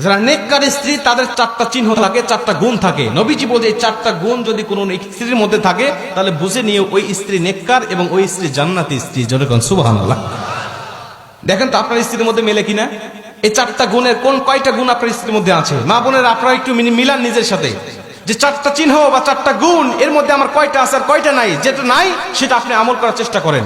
যারা নেককার স্ত্রী তাদের চারটা চিহ্ন থাকে, চারটা গুণ থাকে। নবীজি বলে এই চারটা গুণ যদি কোনো স্ত্রীর মধ্যে থাকে তাহলে বুঝে নিয়ে ওই স্ত্রী নেককার এবং ওই স্ত্রী জান্নাতি স্ত্রী। যেরকম সুবহানাল্লাহ। দেখেন তো আপনার স্ত্রীর মধ্যে মেলে কিনা এই চারটা গুণের কোন কয়টা গুণ আপনার স্ত্রীর মধ্যে আছে। মা বোনের আপনারা একটু মিলান নিজের সাথে, যে চারটা চিহ্ন বা চারটা গুণ এর মধ্যে আমার কয়টা আছে আর কয়টা নাই। যেটা নাই সেটা আপনি আমল করার চেষ্টা করেন।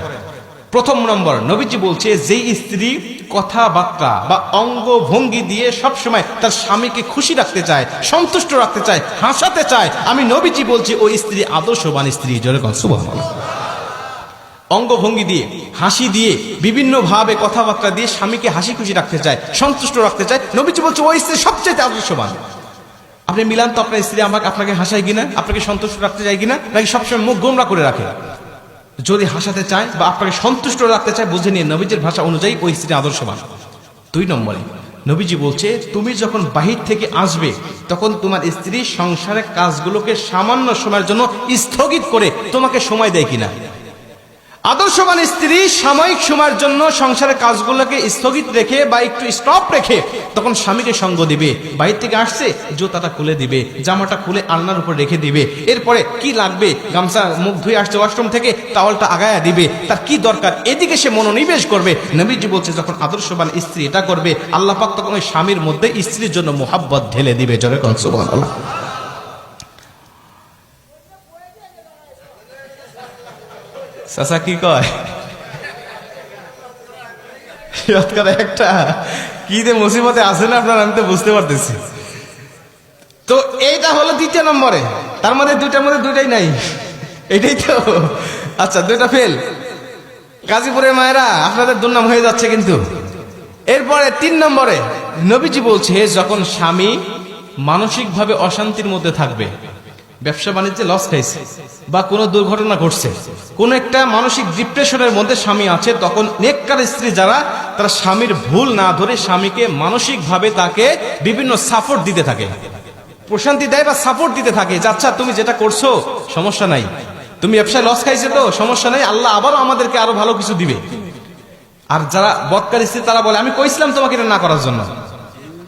প্রথম নম্বর, নবীজি বলছে যেই স্ত্রী কথাবার্তা বা অঙ্গ ভঙ্গি দিয়ে সবসময় তার স্বামীকে খুশি রাখতে চায়, সন্তুষ্ট রাখতে চায়, হাসাতে চায়, আমি নবীজি বলছি ওই স্ত্রী আদর্শবান স্ত্রী। যেরকম সুবহানাল্লাহ। অঙ্গভঙ্গি দিয়ে, হাসি দিয়ে, বিভিন্ন ভাবে কথাবার্তা দিয়ে স্বামীকে হাসি খুশি রাখতে চায়, সন্তুষ্ট রাখতে চায়, নবীজি বলছে ওই স্ত্রী সবচেয়ে আদর্শবান। আপনি মিলান তো আপনার স্ত্রী আপনাকে হাসায় কিনা, আপনাকে সন্তুষ্ট রাখতে চায় কিনা, নাকি সবসময় মুখ গোমরা করে রাখে। যদি হাসাতে চায় বা আপনাকে সন্তুষ্ট রাখতে চায় বুঝে নিয়ে নবীজির ভাষা অনুযায়ী ওই স্ত্রী আদর্শবান। 2 নম্বরে নবীজি বলছে তুমি যখন বাহির থেকে আসবে তখন তোমার স্ত্রী সংসারের কাজগুলোকে সামান্য সময়ের জন্য স্থগিত করে তোমাকে সময় দেয় কিনা। আদর্শবান স্ত্রী সাময়িক সময়ের জন্য সংসারের কাজগুলোকে স্থগিত রেখে বা একটু স্টপ রেখে তখন স্বামীকে সঙ্গ দিবে। বাইরে থেকে আসছে জুতাটা খুলে দিবে, জামাটা খুলে আলনার উপর রেখে দিবে, এরপরে কি লাগবে গামছা মুখ ধুয়ে আসছে ওয়াশরুম থেকে টাওয়ালটা আগায়া দিবে, তার কি দরকার এদিকে সে মনোনিবেশ করবে। নবীজি বলছে যখন আদর্শবান স্ত্রী এটা করবে আল্লাহ পাক তখন ওই স্বামীর মধ্যে স্ত্রীর জন্য মোহাব্বত ঢেলে দিবে। জোরে কোন সুবহানাল্লাহ। চাচা কি কয় একটা কি যে মুসিবতে আছে না আপনার, আমি তো বুঝতে পারতেছি। তো এইটা হলো 2 নম্বরে, তার মধ্যে 2টার মধ্যে 2টাই নাই, এটাই তো। আচ্ছা 2টা ফেল। গাজীপুরের মায়েরা আপনাদের দুর্নাম হয়ে যাচ্ছে কিন্তু। এরপরে 3 নম্বরে নবীজি বলছে যখন স্বামী মানসিকভাবে অশান্তির মধ্যে থাকবে, ব্যবসা বাণিজ্যে লস খাইছে বা কোনো দুর্ঘটনা ঘটছে, কোন একটা মানসিক ডিপ্রেশনের মধ্যে স্বামী আছে, তখন নেককার স্ত্রী যারা তারা স্বামীর ভুল না ধরে স্বামীকে মানসিকভাবে তাকে বিভিন্ন সাপোর্ট দিতে থাকে, প্রশান্তি দেয় বা সাপোর্ট দিতে থাকে যে আচ্ছা তুমি যেটা করছো সমস্যা নাই, তুমি ব্যবসায় লস খাইছে তো সমস্যা নাই, আল্লাহ আবারও আমাদেরকে আরো ভালো কিছু দিবে। আর যারা বদকার স্ত্রী তারা বলে আমি কইছিলাম তোমাকে এটা না করার জন্য,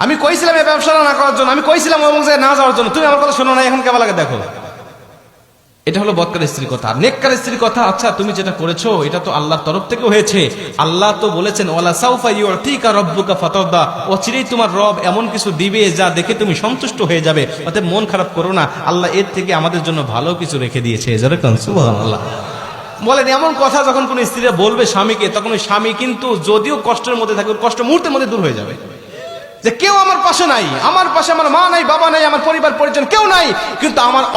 আমি কইছিলাম এই ব্যবসাটা না করার জন্য, আমি কইছিলাম ওই জায়গায় না যাওয়ার জন্য, তুমি আমার কথা শোনো না, এখন কেমন লাগে দেখো। এটা হলো বদকার স্ত্রীর কথা। নেককার স্ত্রীর কথা আচ্ছা তুমি যেটা করেছো এটা তো আল্লাহর তরফ থেকে হয়েছে, আল্লাহ তো বলেছেন ওয়ালা সাউফা ইউতিকা রাব্বুকা ফাতারদা, অচিরেই তোমার রব এমন কিছু দিবে যা দেখে তুমি সন্তুষ্ট হয়ে যাবে, অতএব মন খারাপ করো না, আল্লাহ এর থেকে আমাদের জন্য ভালো কিছু রেখে দিয়েছে। যেরকম সুবহানাল্লাহ। বলেন এমন কথা যখন কোন স্ত্রীরা বলবে স্বামীকে, তখন ওই স্বামী কিন্তু যদিও কষ্টের মধ্যে থাকে কষ্ট মুহূর্তের মধ্যে দূর হয়ে যাবে, যে কেউ আমার পাশে নাই, আমার পাশে আমার মা নাই, বাবা নাই, আমার পরিবার পরিজন কেউ নাই, কিন্তু আমার